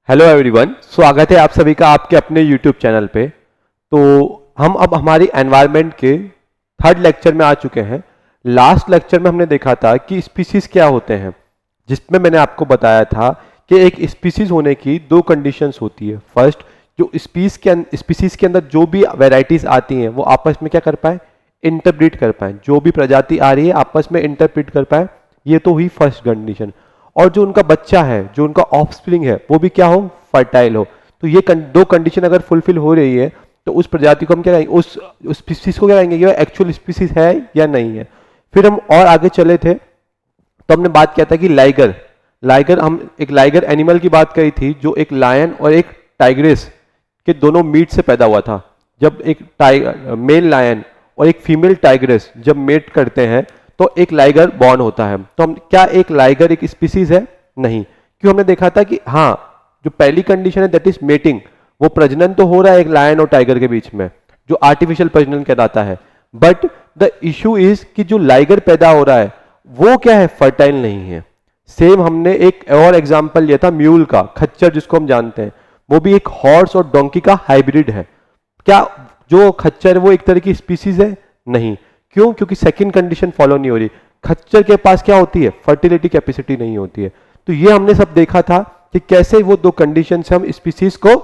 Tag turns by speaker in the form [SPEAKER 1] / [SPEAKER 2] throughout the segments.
[SPEAKER 1] Hello everyone, स्वागत है आप सभी का आपके अपने यूट्यूब चैनल पे। तो हम अब हमारी एनवायरनमेंट के थर्ड लेक्चर में आ चुके हैं। लास्ट लेक्चर में हमने देखा था कि स्पीसीज क्या होते हैं, जिसमें मैंने आपको बताया था कि एक स्पीसीज होने की दो कंडीशंस होती है। फर्स्ट, जो स्पीसीज के अंदर जो भी वेराइटीज आती हैं वो आपस में क्या कर पाए, इंटरब्रीड कर पाए। जो भी प्रजाति आ रही है आपस में इंटरब्रीड कर पाए, ये तो हुई फर्स्ट कंडीशन। और जो उनका बच्चा है, जो उनका ऑफस्प्रिंग है, वो भी क्या हो, फर्टाइल हो। तो ये दो कंडीशन अगर फुलफिल हो रही है तो उस प्रजाति को हम क्या कहेंगे, उस स्पीसीज को क्या कहेंगे, ये एक्चुअल स्पीसीज है या नहीं है। फिर हम और आगे चले थे तो हमने बात किया था कि लाइगर लाइगर हम एक लाइगर एनिमल की बात करी थी, जो एक लायन और एक टाइग्रेस के दोनों मीट से पैदा हुआ था। जब एक मेल लायन और एक फीमेल टाइग्रेस जब मेट करते हैं तो एक लाइगर बॉर्न होता है। तो हम क्या, एक लाइगर एक स्पीसीज है? नहीं। क्यों? हमने देखा था कि हाँ, जो पहली कंडीशन है दैट इज मेटिंग, वो प्रजनन तो हो रहा है एक लायन और टाइगर के बीच में, जो आर्टिफिशियल प्रजनन कहलाता है। बट द इशू इज कि जो लाइगर पैदा हो रहा है वो क्या है, फर्टाइल नहीं है। सेम हमने एक और एग्जांपल लिया था म्यूल का, खच्चर जिसको हम जानते हैं, वो भी एक हॉर्स और डोंकी का हाइब्रिड है। क्या जो खच्चर है वो एक तरह की स्पीसीज है? नहीं। क्यों? क्योंकि सेकंड कंडीशन फॉलो नहीं हो रही। खच्चर के पास क्या होती है, फर्टिलिटी कैपेसिटी नहीं होती है। तो ये हमने सब देखा था कि कैसे वो दो कंडीशन से हम स्पीसीज को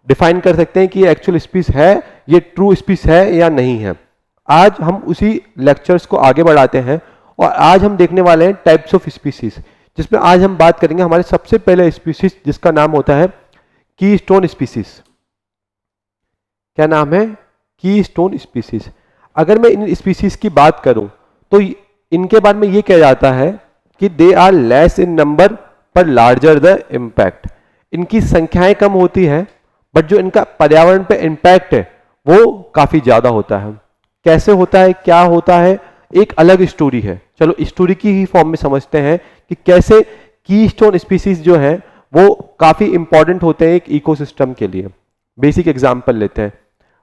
[SPEAKER 1] डिफाइन कर सकते हैं कि ये एक्चुअल स्पीस है, ये ट्रू स्पीस है या नहीं है। आज हम उसी लेक्चर्स को आगे बढ़ाते हैं और आज हम देखने वाले हैं टाइप्स ऑफ स्पीसीज, जिसमें आज हम बात करेंगे हमारे सबसे पहले स्पीसीज जिसका नाम होता है कीस्टोन स्पीसीज। क्या नाम है? Keystone species. अगर मैं इन स्पीसीज की बात करूं तो इनके बारे में ये कहा जाता है कि they are less in number पर लार्जर द इम्पैक्ट। इनकी संख्याएं कम होती है बट जो इनका पर्यावरण पे इम्पैक्ट है वो काफी ज्यादा होता है। कैसे होता है, क्या होता है, एक अलग स्टोरी है। चलो स्टोरी की ही फॉर्म में समझते हैं कि कैसे कीस्टोन स्पीसीज जो है वो काफी इंपॉर्टेंट होते हैं एक इकोसिस्टम के लिए। बेसिक एग्जांपल लेते हैं।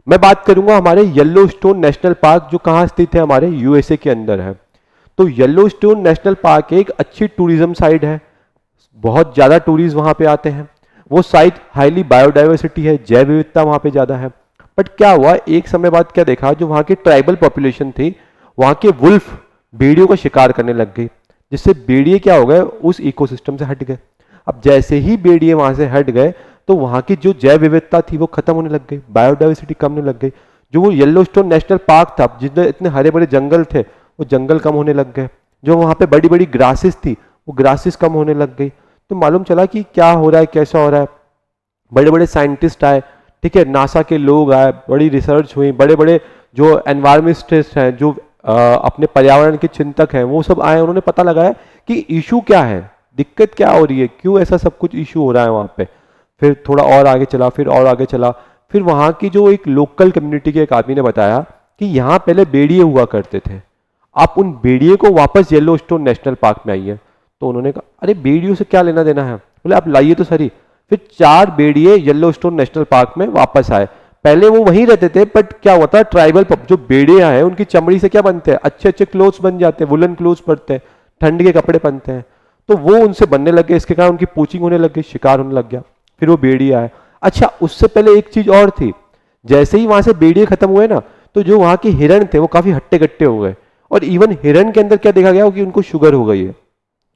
[SPEAKER 1] मैं बात करूंगा हमारे येलोस्टोन नेशनल पार्क, जो कहां स्थित है, हमारे यूएसए के अंदर है। तो येलोस्टोन नेशनल पार्क एक अच्छी टूरिज्म साइट है, बहुत ज्यादा टूरिस्ट वहां पे आते हैं। वो साइट हाईली बायोडाइवर्सिटी है, जैव विविधता वहां पे ज्यादा है। बट क्या हुआ, एक समय बाद क्या देखा, जो वहां की ट्राइबल पॉपुलेशन थी, वहां के वुल्फ भेड़ियों का शिकार करने लग गई, जिससे भेड़िए क्या हो गए, उस इकोसिस्टम से हट गए। अब जैसे ही भेड़िए वहां से हट गए तो वहां की जो जैव विविधता थी वो खत्म होने लग गई, बायोडाइवर्सिटी कम होने लग गई। जो वो येलोस्टोन नेशनल पार्क था जिसमें इतने हरे भरे जंगल थे, वो जंगल कम होने लग गए। जो वहां पे बड़ी बड़ी ग्रासेस थी वो ग्रासेस कम होने लग गई। तो मालूम चला कि क्या हो रहा है, कैसा हो रहा है। बड़े बड़े साइंटिस्ट आए, ठीक है, नासा के लोग आए, बड़ी रिसर्च हुई, बड़े बड़े जो एनवायरमेंटिस्ट हैं, जो अपने पर्यावरण के चिंतक हैं, वो सब आए। उन्होंने पता लगाया कि इशू क्या है, दिक्कत क्या हो रही है, क्यों ऐसा सब कुछ इशू हो रहा है वहां पे। फिर थोड़ा और आगे चला, फिर और आगे चला। फिर वहां की जो एक लोकल कम्युनिटी के एक आदमी ने बताया कि यहाँ पहले भेड़िए हुआ करते थे, आप उन भेड़िए को वापस येलोस्टोन नेशनल पार्क में आइए। तो उन्होंने कहा अरे भेड़ियों से क्या लेना देना है, बोले आप लाइए तो सही। फिर 4 भेड़िए येलोस्टोन नेशनल पार्क में वापस आए। पहले वो वहीं रहते थे बट क्या हुआ था, ट्राइबल जो भेड़िया हैं उनकी चमड़ी से क्या बनते हैं, अच्छे अच्छे क्लोथ्स बन जाते हैं, वुलन क्लोथ्स बनते हैं, ठंड के कपड़े बनते हैं। तो वो उनसे बनने लग गए, इसके कारण उनकी पोचिंग होने लग गई, शिकार होने लग गया। फिर वो भेड़िए आए। अच्छा, उससे पहले एक चीज और थी, जैसे ही वहां से भेड़िए खत्म हुए ना, तो जो वहां के हिरण थे वो काफी हट्टे कट्टे हो गए। और इवन हिरण के अंदर क्या देखा गया कि उनको शुगर हो गई है।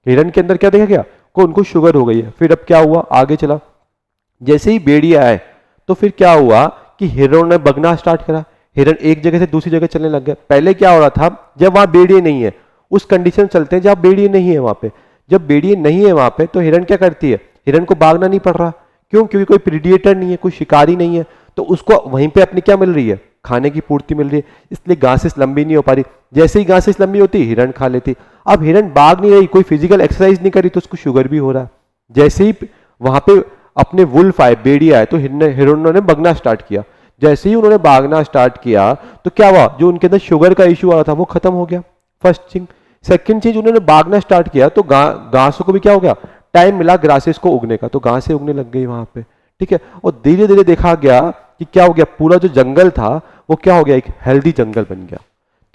[SPEAKER 1] हिरण के अंदर क्या देखा गया को उनको शुगर हो गई है। फिर अब क्या हुआ, आगे चला, जैसे ही भेड़िए आए तो फिर क्या हुआ कि हिरणों ने भगना स्टार्ट करा। हिरण एक जगह से दूसरी जगह चलने लग गए। पहले क्या हो रहा था, जब वहां भेड़िए नहीं है, उस कंडीशन चलते हैं जब भेड़िए नहीं है वहां पे, जब भेड़िए नहीं है वहां पे तो हिरण क्या करती है, हिरण को भागना नहीं पड़ रहा। क्यों? क्योंकि कोई प्रीडिएटर नहीं है, कोई शिकारी नहीं है, तो उसको वहीं पे अपनी क्या मिल रही है, खाने की पूर्ति मिल रही है, इसलिए घासेस लंबी नहीं हो पा रही। जैसे ही घासेस लंबी होती हिरण खा लेती। अब हिरण भाग नहीं रही, कोई फिजिकल एक्सरसाइज नहीं करी, तो उसको शुगर भी हो रहा है। जैसे ही वहां पे अपने वुल्फ आए, भेड़िए आए, तो हिरणों ने भागना स्टार्ट किया। जैसे ही उन्होंने भागना स्टार्ट किया तो क्या हुआ, जो उनके अंदर शुगर का इशू आ रहा था वो खत्म हो गया, फर्स्ट थिंग। सेकंड चीज, उन्होंने भागना स्टार्ट किया तो घासों को भी क्या हो गया, टाइम मिला ग्रासेस को उगने का, तो घासें उगने लग गई वहां पे, ठीक है। और धीरे धीरे देखा गया कि क्या हो गया, पूरा जो जंगल था वो क्या हो गया, एक हेल्दी जंगल बन गया।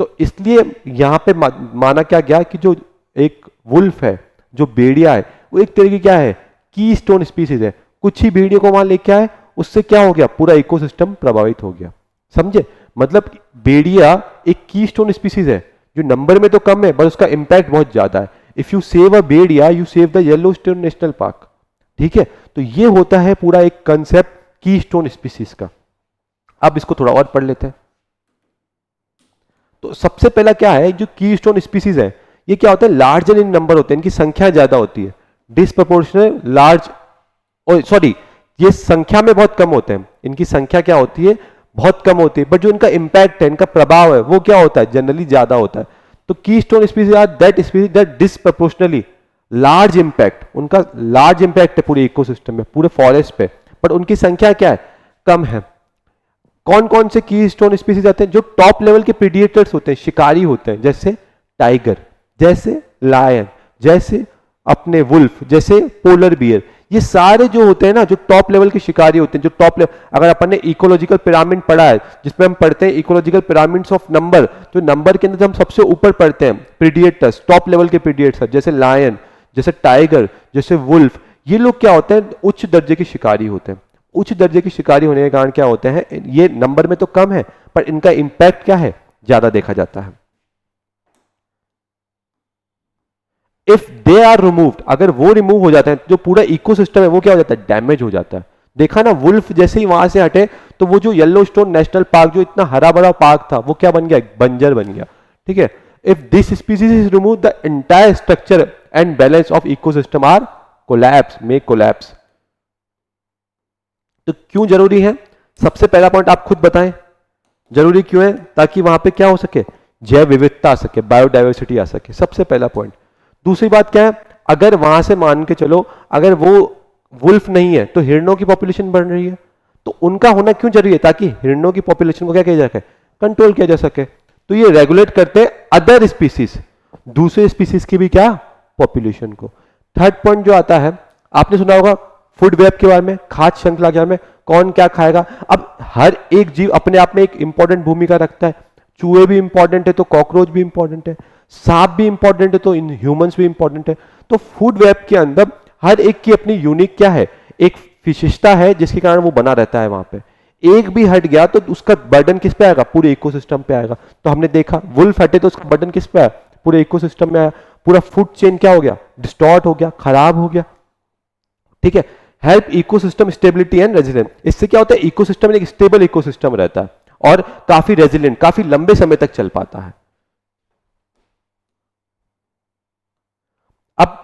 [SPEAKER 1] तो इसलिए यहां पे माना क्या गया कि जो एक वुल्फ है, जो भेड़िया है, वो एक तरह की क्या है, कीस्टोन स्पीसीज है। कुछ ही भेड़ियों को वहां लेके आए, उससे क्या हो गया, पूरा इकोसिस्टम प्रभावित हो गया। समझे? मतलब भेड़िया एक कीस्टोन स्पीसीज है जो नंबर में तो कम है, पर उसका इंपैक्ट बहुत ज्यादा है। If you save a Bhediya, you save the Yellowstone national park. ठीक है, तो ये होता है पूरा एक कंसेप्ट कीस्टोन स्पीसीज का। अब इसको थोड़ा और पढ़ लेते हैं। तो सबसे पहला क्या है, जो कीस्टोन स्पीसीज है ये क्या होता है, लार्जर इन नंबर होते हैं, इनकी संख्या ज्यादा होती है, डिसप्रपोर्शनल लार्ज, सॉरी ये संख्या में बहुत कम होते हैं, इनकी संख्या क्या होती है, बहुत कम होती है, बट जो इनका इंपैक्ट है, इनका प्रभाव है, वो क्या होता है, जनरली ज्यादा होता है। तो keystone species are that species that disproportionately large impact, उनका लार्ज इंपैक्ट है पूरे इकोसिस्टम में, पूरे फॉरेस्ट पे, बट उनकी संख्या क्या है, कम है। कौन कौन से कीस्टोन स्पीसीज आते हैं, जो टॉप लेवल के प्रीडिएटर्स होते हैं, शिकारी होते हैं, जैसे टाइगर, जैसे लायन, जैसे अपने वुल्फ, जैसे पोलर बियर, ये सारे जो होते हैं ना, जो टॉप लेवल के शिकारी होते हैं, जो टॉप लेवल, अगर अपन ने इकोलॉजिकल पिरामिड पढ़ा है जिसमें हम पढ़ते हैं इकोलॉजिकल पिरामिड्स ऑफ नंबर, तो नंबर के अंदर हम सबसे ऊपर पढ़ते हैं प्रीडिएटर्स, टॉप लेवल के प्रीडिएटर्स, जैसे लायन, जैसे टाइगर, जैसे वुल्फ, ये लोग क्या होते हैं, उच्च दर्जे के शिकारी होते हैं। उच्च दर्जे के शिकारी होने के कारण क्या होते हैं, ये नंबर में तो कम है, पर इनका इंपैक्ट क्या है, ज्यादा देखा जाता है। इफ दे आर रिमूव्ड, अगर वो रिमूव हो जाते हैं, जो पूरा इकोसिस्टम है वो क्या हो जाता है, डैमेज हो जाता है। देखा ना, वुल्फ जैसे ही वहां से हटे तो वो जो येलोस्टोन नेशनल पार्क, जो इतना हरा भरा पार्क था, वो क्या बन गया, बंजर बन गया। ठीक है, if this species is remove, the entire structure and balance of ecosystem are collapse, may collapse. तो क्यों जरूरी है, सबसे पहला पॉइंट आप खुद बताएं, जरूरी क्यों है, ताकि वहां पे क्या हो सके, जैव विविधता आ सके, बायोडाइवर्सिटी आ सके, सबसे पहला पॉइंट। दूसरी बात क्या है, अगर वहां से मान के चलो, अगर वो वुल्फ नहीं है तो हिरणों की पॉपुलेशन बढ़ रही है, तो उनका होना क्यों जरूरी है, ताकि हिरणों की पॉपुलेशन को क्या किया जा सके, कंट्रोल किया जा सके। तो ये रेगुलेट करते हैं अदर स्पीसीज, दूसरे स्पीसीज की भी क्या, पॉपुलेशन को। थर्ड पॉइंट जो आता है, आपने सुना होगा फूड वेब के बारे में, खाद्य श्रृंखला के बारे में, कौन क्या खाएगा। अब हर एक जीव अपने आप में एक इंपॉर्टेंट भूमिका रखता है, चूहे भी इंपॉर्टेंट है तो कॉकरोच भी इंपॉर्टेंट है, सांप भी इंपॉर्टेंट है तो इन ह्यूमंस भी इंपॉर्टेंट है। तो फूड वेब के अंदर हर एक की अपनी यूनिक क्या है, एक विशेषता है, जिसके कारण वो बना रहता है वहां पे। एक भी हट गया तो उसका बर्डन किस पे आएगा, पूरे इकोसिस्टम पे आएगा। तो हमने देखा वुल्फ हटे तो उसका बर्डन किस पे आया, पूरे इकोसिस्टम में आया, पूरा फूड चेन क्या हो गया, डिस्टॉर्ट हो गया, खराब हो गया। ठीक है, help ecosystem stability and resilience, इससे क्या होता है, इकोसिस्टम में एक स्टेबल इकोसिस्टम रहता है और काफी रेजिलियंट, काफी लंबे समय तक चल पाता है। अब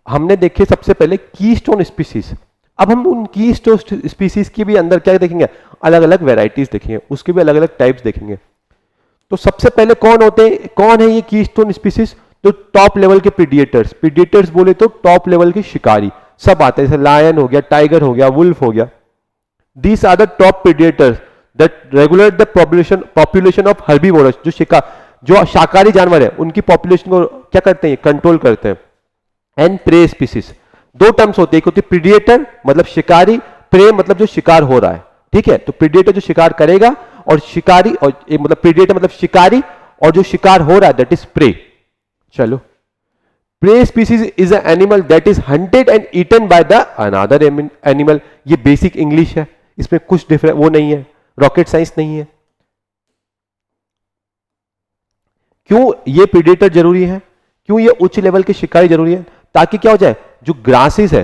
[SPEAKER 1] हमने देखे सबसे पहले कीस्टोन स्पीसीज, अब हम उन कीस्टोन स्पीसीज के भी अंदर क्या देखेंगे, अलग अलग वेराइटीज देखेंगे, उसके भी अलग अलग टाइप्स देखेंगे। तो सबसे पहले कौन होते हैं, कौन है ये कीस्टोन स्पीसीज, तो टॉप लेवल के प्रीडिएटर्स, प्रीडिएटर्स बोले तो टॉप लेवल के शिकारी सब आते हैं, जैसे लायन हो गया, टाइगर हो गया, वुल्फ हो गया। These are the top predators that regulate the population of herbivorous, जो शाकाहारी जानवर है उनकी पॉपुलेशन को क्या करते हैं, कंट्रोल करते हैं। एंड प्रे स्पीसीज, दो टर्म्स होते हैं, एक होती है प्रीडिएटर मतलब शिकारी, प्रे मतलब जो शिकार हो रहा है। ठीक है, तो प्रीडिएटर जो शिकार करेगा, और शिकारी, और मतलब प्रीडिएटर मतलब शिकारी, और जो शिकार हो रहा है दैट इज प्रे। चलो, prey species is an animal that is hunted and eaten by the another animal. ये बेसिक इंग्लिश है, इसमें कुछ डिफरेंट वो नहीं है, रॉकेट साइंस नहीं है। क्यों ये प्रीडेटर जरूरी है, क्यों ये उच्च लेवल के शिकारी जरूरी है, ताकि क्या हो जाए, जो ग्रासेस है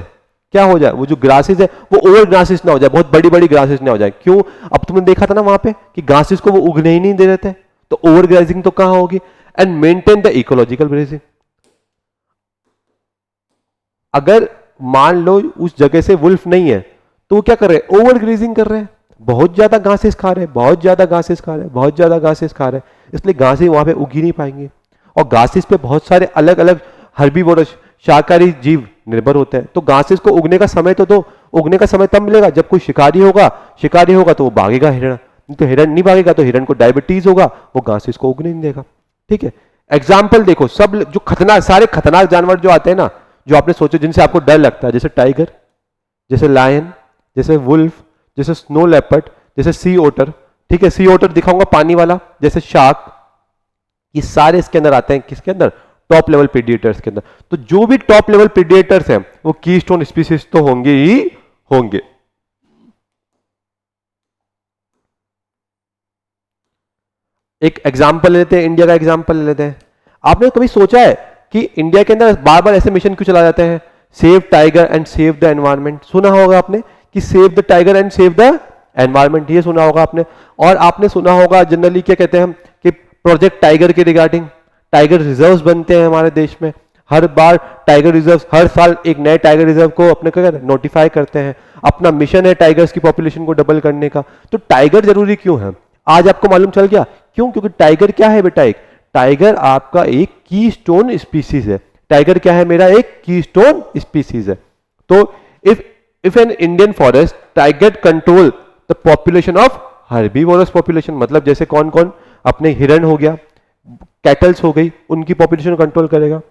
[SPEAKER 1] क्या हो जाए, वो जो ग्रासेस है वो ओवर ग्रासेस ना हो जाए, बहुत बड़ी बड़ी ग्रासेस ना हो जाए। क्यों, अब तुमने देखा था ना वहां पे कि ग्रासेस को वो उगने ही नहीं दे रहे थे, तो ओवर ग्राजिंग तो कहां होगी। And maintain the ecological balance, अगर मान लो उस जगह से वुल्फ नहीं है तो वो क्या कर रहे हैं, ओवर ग्रेजिंग कर रहे हैं, बहुत ज्यादा घासेस खा रहे हैं, बहुत ज्यादा घासेस खा रहे हैं, बहुत ज्यादा घासेस खा रहे हैं, इसलिए घासें वहां पे उग ही नहीं पाएंगे। और घासेस पे बहुत सारे अलग अलग हर्बीवोरस शाकाहारी जीव निर्भर होते हैं, तो घासेस को उगने का समय तो दो, उगने का समय तब मिलेगा जब कोई शिकारी होगा तो वो भागेगा हिरण, तो हिरण नहीं भागेगा तो हिरण को डायबिटीज होगा, वो घासेस को उगने नहीं देगा। ठीक है, एग्जाम्पल देखो, सब जो खतरनाक, सारे खतरनाक जानवर जो आते हैं ना, जो आपने सोचे जिनसे आपको डर लगता है, जैसे टाइगर, जैसे लायन, जैसे वुल्फ, जैसे स्नो लेपर्ड, जैसे सी ओटर। ठीक है, सी ओटर दिखाऊंगा पानी वाला, जैसे शार्क, ये सारे इसके अंदर आते हैं, किसके अंदर, टॉप लेवल प्रीडिएटर्स के अंदर। तो जो भी टॉप लेवल प्रीडिएटर्स हैं वो कीस्टोन स्पीसीज तो होंगे ही होंगे। एक एग्जाम्पल लेते हैं, इंडिया का एग्जाम्पल ले लेते हैं। आपने कभी सोचा है कि इंडिया के अंदर बार बार ऐसे मिशन क्यों चला जाते हैं? Save tiger and save the environment, सुना होगा आपने कि save the tiger and save the environment, ये सुना होगा आपने। और आपने सुना होगा जनरली क्या कहते हैं हम कि प्रोजेक्ट टाइगर के रिगार्डिंग टाइगर रिजर्व्स बनते हैं हमारे देश में। हर बार टाइगर रिजर्व, हर साल एक नए टाइगर रिजर्व को अपने क्या नोटिफाई करते हैं। अपना मिशन है टाइगर्स की पॉपुलेशन को डबल करने का। तो टाइगर जरूरी क्यों है? आज आपको मालूम चल गया क्यों? क्योंकि टाइगर क्या है बेटा? एक टाइगर आपका एक की स्टोन स्पीसीज है। टाइगर क्या है? मेरा एक की स्टोन स्पीसीज है। तो if an Indian forest tiger control the population of herbivorous population, मतलब जैसे कौन कौन? अपने हिरन हो गया, कैटल्स हो गई, उनकी पॉपुलेशन कंट्रोल करेगा।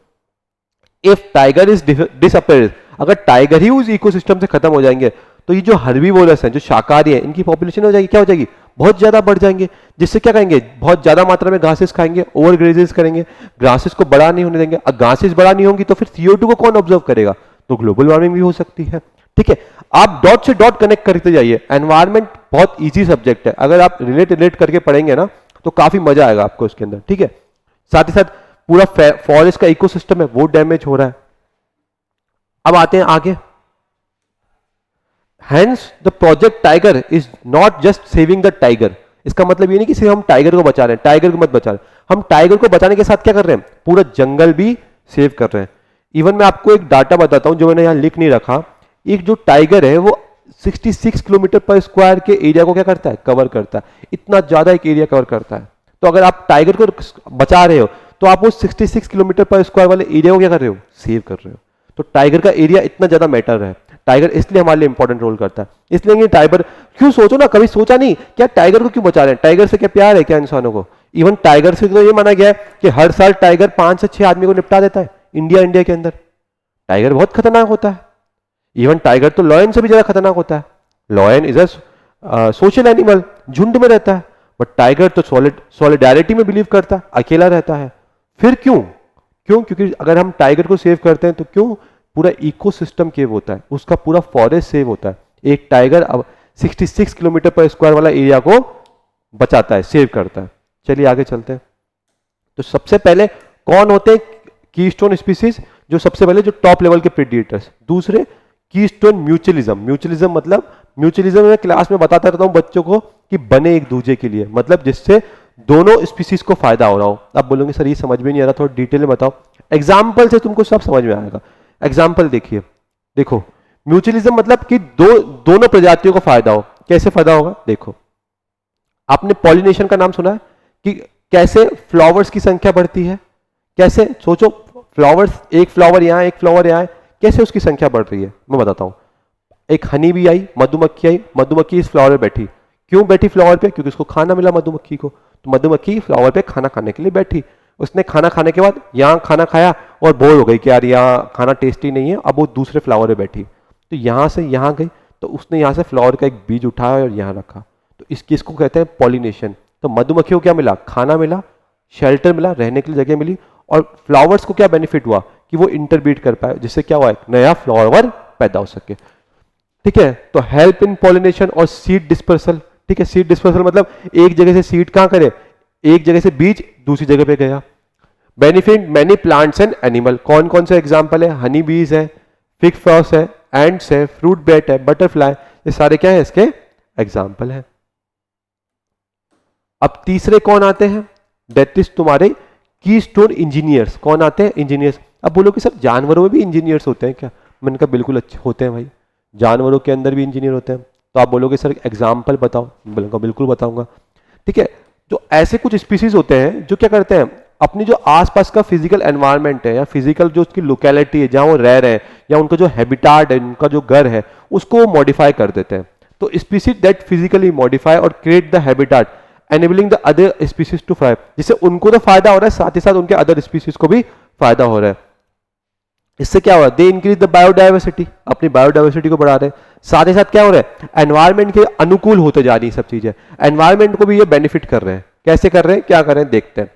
[SPEAKER 1] इफ टाइगर इज डिसअपियर, अगर टाइगर ही उस इकोसिस्टम से खत्म हो जाएंगे तो ये जो हर्बीवोरस हैं, जो शाकाहारी हैं, इनकी पॉपुलेशन हो जाएगी, क्या हो जाएगी? बहुत ज्यादा बढ़ जाएंगे। जिससे क्या कहेंगे? बहुत ज्यादा मात्रा में घासेस खाएंगे, ओवर ग्रेजेस करेंगे, ग्रासेस को बड़ा नहीं होने देंगे। अब घासेस बड़ा नहीं होंगी तो फिर CO2 को कौन ऑब्जर्व करेगा? तो ग्लोबल वार्मिंग भी हो सकती है। ठीक है, आप डॉट से डॉट कनेक्ट करते जाइए। एनवायरमेंट बहुत इजी सब्जेक्ट है, अगर आप रिलेट करके पढ़ेंगे ना तो काफी मजा आएगा आपको इसके अंदर। ठीक है, साथ ही साथ पूरा फॉरेस्ट का इकोसिस्टम है वो डैमेज हो रहा है। अब आते हैं आगे। Hence the project tiger is not just saving the tiger, इसका मतलब ये नहीं कि सिर्फ हम टाइगर को बचा रहे हैं, टाइगर को मत बचा रहे, हम टाइगर को बचाने के साथ क्या कर रहे हैं? पूरा जंगल भी सेव कर रहे हैं। इवन मैं आपको एक डाटा बताता हूं जो मैंने यहां लिख नहीं रखा। एक जो टाइगर है वो 66 किलोमीटर पर स्क्वायर के एरिया को क्या करता है? कवर करता है। इतना ज्यादा एक एरिया कवर करता है। तो अगर आप टाइगर को बचा रहे हो तो आप वो 66 किलोमीटर पर स्क्वायर वाले एरिया को क्या कर रहे हो? सेव कर रहे हो। तो टाइगर का एरिया इतना ज्यादा मैटर है। टाइगर इसलिए हमारे लिए इंपॉर्टेंट रोल करता है। इसलिए टाइगर क्यों, सोचो ना, कभी सोचा नहीं क्या टाइगर को क्यों बचा रहे हैं? टाइगर से क्या प्यार है क्या इंसानों को? इवन टाइगर से तो ये माना गया है कि हर साल टाइगर 5 से 6 आदमी को निपटा देता है इंडिया के अंदर। टाइगर बहुत खतरनाक होता है। इवन टाइगर तो लॉयन से भी ज्यादा खतरनाक होता है। Lion is a social animal, झुंड में रहता है, बट टाइगर तो सॉलिडारिटी में बिलीव करता है, अकेला रहता है। फिर क्यों? क्योंकि अगर हम टाइगर को सेव करते हैं तो क्यों? पूरा इकोसिस्टम सेव होता है, उसका पूरा फॉरेस्ट सेव होता है। एक टाइगर अब 66 किलोमीटर पर स्क्वायर वाला एरिया को बचाता है, सेव करता है। चलिए आगे चलते हैं। तो सबसे पहले कौन होते हैं कीस्टोन स्पीसीज? जो सबसे पहले जो टॉप लेवल के प्रेडिएटर्स। दूसरे कीस्टोन म्यूचुअलिज्म। म्यूचुअलिज्म मतलब, म्यूचुअलिज्म में क्लास में बताता रहता हूं बच्चों को कि बने एक दूसरे के लिए, मतलब जिससे दोनों स्पीसीज को फायदा हो रहा हो। आप बोलोगे सर ये समझ में नहीं आ रहा, थोड़ा डिटेल में बताओ। एग्जाम्पल से तुमको सब समझ में आएगा। एग्जाम्पल देखिए, देखो म्यूचुअलिज्म मतलब कि दोनों प्रजातियों को फायदा हो। कैसे फायदा होगा? देखो, आपने पॉलिनेशन का नाम सुना है कि कैसे फ्लावर्स की संख्या बढ़ती है? कैसे? सोचो, फ्लावर्स, एक फ्लावर यहां, एक फ्लावर यहां है, कैसे उसकी संख्या बढ़ रही है? मैं बताता हूं। एक हनी भी आई, मधुमक्खी आई, मधुमक्खी इस फ्लावर पे बैठी। क्यों बैठी फ्लावर पे? क्योंकि उसको खाना मिला मधुमक्खी को। तो मधुमक्खी फ्लावर पे खाना खाने के लिए बैठी। उसने खाना खाने के बाद यहाँ खाना खाया और बोर हो गई कि यार यहाँ खाना टेस्टी नहीं है, अब वो दूसरे फ्लावर पे बैठी। तो यहाँ से यहाँ गई, तो उसने यहाँ से फ्लावर का एक बीज उठाया और यहाँ रखा। तो इसको कहते हैं पॉलिनेशन। तो मधुमक्खी को क्या मिला? खाना मिला, शेल्टर मिला, रहने के लिए जगह मिली। और फ्लावर्स को क्या बेनिफिट हुआ कि वो इंटरबीट कर पाए, जिससे क्या हुआ? एक नया फ्लावर पैदा हो सके। ठीक है, तो हेल्प इन पॉलिनेशन और सीड डिस्पर्सल। ठीक है, सीड डिस्पर्सल मतलब एक जगह से सीड कहां करे? एक जगह से बीज दूसरी जगह पे गया। Benefit many plants and animal. कौन कौन से एग्जांपल है? हनी बीज है, फिग फ्रॉस है, एंड्स है, फ्रूट बैट है, बटरफ्लाई, ये सारे क्या है? इसके एग्जांपल है। अब तीसरे कौन आते हैं? दैट इज तुम्हारे कीस्टोन इंजीनियर्स। कौन आते हैं? इंजीनियर्स। अब बोलो कि सर जानवरों में भी इंजीनियर्स होते हैं क्या? मैंने कहा बिल्कुल अच्छे होते हैं भाई, जानवरों के अंदर भी इंजीनियर होते हैं। तो आप बोलोगे सर एग्जाम्पल बताओ, बोलूंगा बिल्कुल बताऊंगा। ठीक है, तो ऐसे कुछ स्पीसीज होते हैं जो क्या करते हैं, अपनी जो आसपास का फिजिकल एनवायरनमेंट है या फिजिकल जो उसकी लोकेलिटी है जहां वो रह रहे हैं, या उनका जो हैबिटाट है, उनका जो घर है, उसको मॉडिफाई कर देते हैं। तो स्पीसीज दैट फिजिकली मॉडिफाई और create the habitat enabling the other species to thrive. जिससे उनको तो फायदा हो रहा है, साथ ही साथ उनके अदर स्पीसीज को भी फायदा हो रहा है। इससे क्या हो रहा है? दे इंक्रीज द बायोडाइवर्सिटी, अपनी बायोडाइवर्सिटी को बढ़ा रहे हैं। साथ ही साथ क्या हो रहा है? एनवायरमेंट के अनुकूल होते जा रही सब चीजें, एनवायरमेंट को भी ये बेनिफिट कर रहे हैं। कैसे कर रहे हैं, क्या कर रहे हैं, देखते हैं।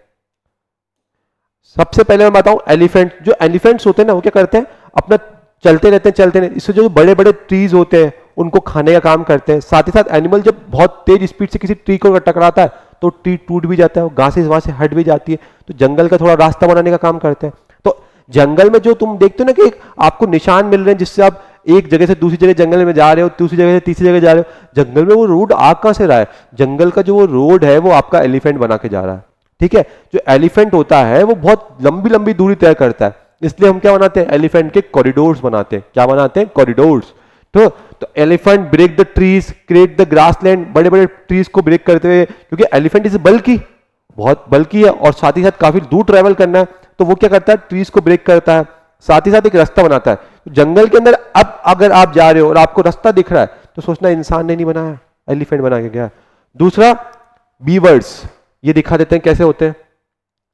[SPEAKER 1] सबसे पहले मैं बताऊं, एलिफेंट। जो एलिफेंट्स होते हैं ना, वो क्या करते हैं? अपना चलते रहते हैं, चलते रहते हैं। इससे जो बड़े बड़े ट्रीज होते हैं उनको खाने का काम करते हैं। साथ ही साथ एनिमल जब बहुत तेज स्पीड से किसी ट्री को टकराता है तो ट्री टूट भी जाता है, घासें वहां से हट भी जाती है, तो जंगल का थोड़ा रास्ता बनाने का काम करते हैं। तो जंगल में जो तुम देखते हो ना कि एक आपको निशान मिल रहे हैं जिससे आप एक जगह से दूसरी जगह जंगल में जा रहे हो, दूसरी जगह से तीसरी जगह जा रहे हो, जंगल में वो रोड आ कहां से रहा है? जंगल का जो वो रोड है वो आपका एलिफेंट बना के जा रहा है। ठीक है, जो एलिफेंट होता है वो बहुत लंबी लंबी दूरी तय करता है, इसलिए हम क्या बनाते हैं? एलिफेंट के कॉरिडोर्स बनाते हैं। क्या बनाते हैं? कॉरिडोर्स। तो elephant break the trees, create the grassland, बड़े बड़े ट्रीज को ब्रेक करते हुए, क्योंकि एलिफेंट इज बल्की, बहुत बल्की है और साथ ही साथ काफी दूर ट्रेवल करना है, तो वो क्या करता है? ट्रीज को ब्रेक करता है, साथ ही साथ एक रास्ता बनाता है। तो जंगल के अंदर अब अगर आप जा रहे हो और आपको रास्ता दिख रहा है तो सोचना इंसान ने नहीं बनाया, एलिफेंट बना के गया। दूसरा, बीवर्स, ये दिखा देते हैं कैसे होते हैं।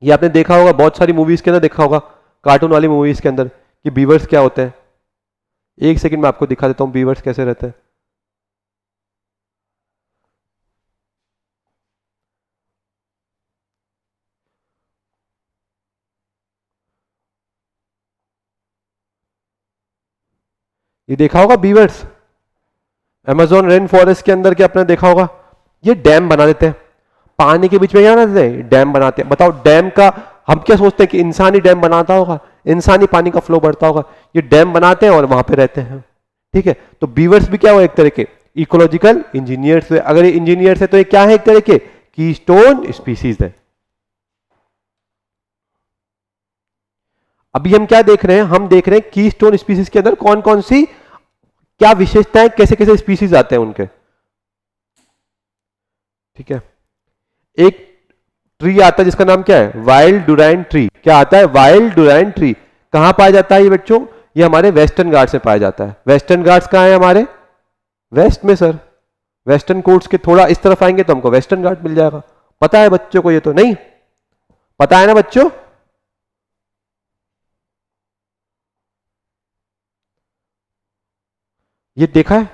[SPEAKER 1] ये आपने देखा होगा, बहुत सारी मूवीज के अंदर देखा होगा, कार्टून वाली मूवीज के अंदर, कि बीवर्स क्या होते हैं। एक सेकंड में आपको दिखा देता हूं बीवर्स कैसे रहते हैं। ये देखा होगा बीवर्स, अमेजोन रेन फॉरेस्ट के अंदर, क्या आपने देखा होगा? ये डैम बना देते हैं पानी के बीच में, क्या बना देते हैं? डैम बनाते हैं। बताओ, डैम का हम क्या सोचते हैं कि इंसान ही डैम बनाता होगा, इंसान ही पानी का फ्लो बढ़ता होगा। ये डैम बनाते हैं और वहां पे रहते हैं। ठीक है, तो बीवर्स भी क्या हो? एक तरह के इकोलॉजिकल इंजीनियर्स है। अगर ये इंजीनियर्स है तो ये क्या है? एक तरह के कीस्टोन स्पीसीज है। अभी हम क्या देख रहे हैं? हम देख रहे हैं कीस्टोन स्पीसीज के अंदर कौन कौन सी क्या विशेषताएं, कैसे कैसे स्पीसीज आते हैं उनके। ठीक है, एक ट्री आता है जिसका नाम क्या है? Wild durian tree. क्या आता है? Wild durian tree. कहां पाया जाता है ये बच्चों? ये हमारे वेस्टर्न घाट्स में पाया जाता है। वेस्टर्न घाट्स कहां है? हमारे वेस्ट में सर। वेस्टर्न कोट्स के थोड़ा इस तरफ आएंगे तो हमको वेस्टर्न घाट मिल जाएगा। पता है बच्चों को? ये तो नहीं पता है ना बच्चों? ये देखा है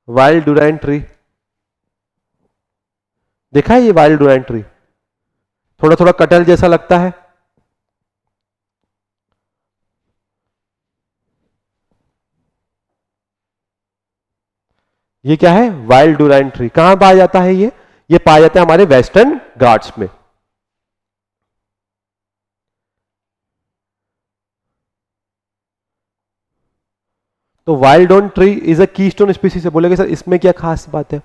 [SPEAKER 1] वाइल्ड डुराइन ट्री? देखा है ये वाइल्ड डुराइन ट्री? थोड़ा थोड़ा कटहल जैसा लगता है। ये क्या है? Wild durian tree. कहां पाया जाता है ये? ये पाया जाता है हमारे वेस्टर्न घाट्स में। तो wild done tree is a keystone species से। बोलेगे सर इसमें क्या खास बात है?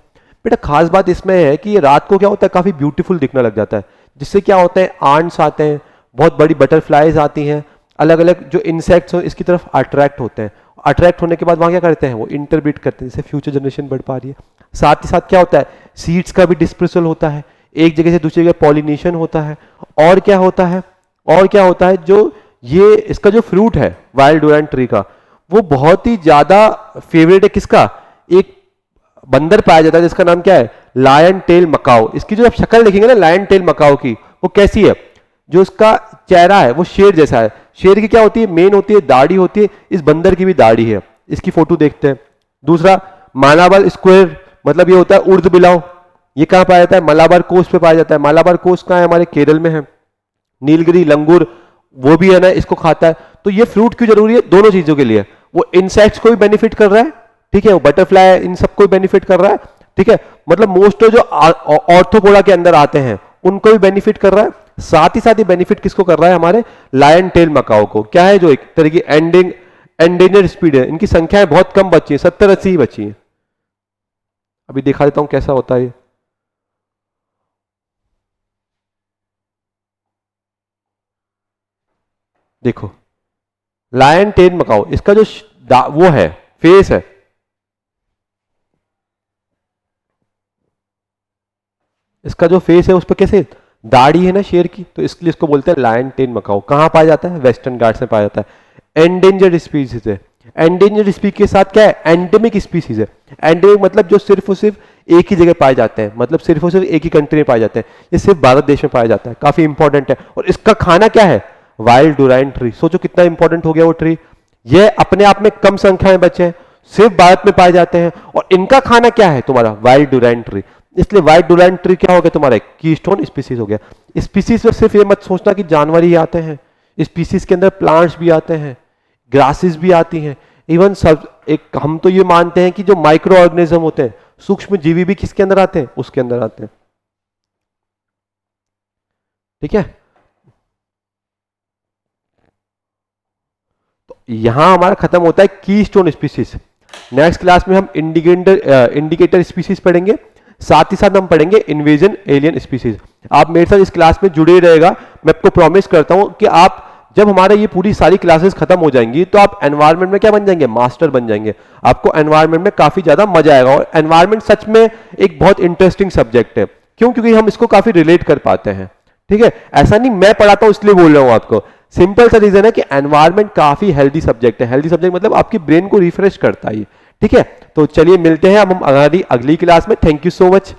[SPEAKER 1] बेटा खास बात इसमें है कि ये रात को क्या होता है? काफी ब्यूटीफुल दिखने लग जाता है, जिससे क्या होता है? आंट्स आते हैं, बहुत बड़ी बटरफ्लाईज आती हैं, अलग अलग जो इंसेक्ट्स हो इसकी तरफ अट्रैक्ट होते हैं। अट्रैक्ट होने के बाद वहां क्या करते हैं? वो इंटरब्रीड करते हैं, जिससे फ्यूचर जनरेशन बढ़ पा रही है। साथ ही साथ क्या होता है? सीड्स का भी डिस्पर्सल होता है, एक जगह से दूसरी जगह पॉलिनेशन होता है। और क्या होता है? और क्या होता है? जो ये इसका जो फ्रूट है वाइल्ड डुराइन ट्री का, वो बहुत ही ज्यादा फेवरेट है किसका? एक बंदर पाया जाता है जिसका नाम क्या है? Lion tail macaque. इसकी जो आप शक्ल देखेंगे ना लायन टेल मकाओ की, वो कैसी है? जो इसका चेहरा है वो शेर जैसा है। शेर की क्या होती है? मेन होती है दाढ़ी होती है। इस बंदर की भी दाढ़ी है। इसकी फोटो देखते हैं। दूसरा, मालाबार स्क्वायर, मतलब ये होता है उर्द बिलाव। ये कहां पाया जाता है? मलाबार कोस्ट पे पाया जाता है। मलाबार कोस्ट कहां है? हमारे केरल में है। नीलगिरी लंगूर वो भी है ना, इसको खाता है। तो ये फ्रूट क्यों जरूरी है? दोनों चीजों के लिए। वो इंसेक्ट्स को भी बेनिफिट कर रहा है, ठीक है, वो बटरफ्लाई इन सबको भी बेनिफिट कर रहा है, ठीक है, मतलब मोस्ट जो ऑर्थोपोडा के अंदर आते हैं उनको भी बेनिफिट कर रहा है। साथ ही बेनिफिट किसको कर रहा है? हमारे लायन टेल मकाओ को। क्या है? जो एक तरह की एंडेंजर्ड स्पीड है, इनकी संख्याएं बहुत कम बची है, 70-80 ही बची है। अभी दिखा देता हूं कैसा होता है ये। देखो, लायन टेल मकाओ, इसका जो वो है फेस है, इसका जो फेस है उस पर कैसे दाढ़ी है ना शेर की, तो इसलिए इसको बोलते हैं लायन टेल मकाओ। कहां पाया जाता है? वेस्टर्न घाट्स में पाया जाता है। एंडेंजर्ड स्पीसीज है। एंडेंजर्ड स्पीसीज के साथ क्या है? एंडेमिक स्पीसीज है। एंडेमिक मतलब जो सिर्फ और सिर्फ एक ही जगह पाए जाते हैं, मतलब सिर्फ और सिर्फ एक ही कंट्री में पाए जाते हैं। ये सिर्फ भारत देश में पाया जाता है, काफी इंपॉर्टेंट है। और इसका खाना क्या है? Wild durian tree. सोचो कितना इंपॉर्टेंट हो गया वो ट्री। ये अपने आप में कम संख्या में बचे हैं, सिर्फ भारत में पाए जाते हैं, और इनका खाना क्या है? तुम्हारा वाइल्ड डुराइन ट्री। इसलिए वाइल्ड डुराइन ट्री क्या हो गया? तुम्हारा कीस्टोन स्पीसीज हो गया। स्पीसीज में सिर्फ ये मत सोचना कि जानवर ही आते हैं, स्पीसीज के अंदर प्लांट्स भी आते हैं, ग्रासेस भी आती हैं, इवन सब एक हम तो ये मानते हैं कि जो माइक्रो ऑर्गेनिज्म होते हैं, सूक्ष्म जीवी भी किसके अंदर आते हैं, उसके अंदर आते हैं। ठीक है, तो यहां हमारा खत्म होता है कीस्टोन स्पीसीज। नेक्स्ट क्लास में हम इंडिकेटर स्पीसीज पढ़ेंगे, साथ ही साथ हम पढ़ेंगे इन्वेजन एलियन स्पीसीज। आप मेरे साथ इस क्लास में जुड़े रहेगा, मैं आपको प्रॉमिस करता हूं कि आप जब हमारा ये पूरी सारी क्लासेस खत्म हो जाएंगी तो आप एनवायरनमेंट में क्या बन जाएंगे, मास्टर बन जाएंगे। आपको एनवायरनमेंट में काफी ज्यादा मजा आएगा, और एनवायरनमेंट सच में एक बहुत इंटरेस्टिंग सब्जेक्ट है। क्यों? क्योंकि हम इसको काफी रिलेट कर पाते हैं। ठीक है, ऐसा नहीं मैं पढ़ाता हूं इसलिए बोल रहा हूं आपको, सिंपल सा रीजन है कि एनवायरनमेंट काफी हेल्दी सब्जेक्ट है। हेल्दी सब्जेक्ट मतलब आपकी ब्रेन को रिफ्रेश करता है। ठीक है, तो चलिए मिलते हैं अब हम हमारी अगली क्लास में। Thank you so much.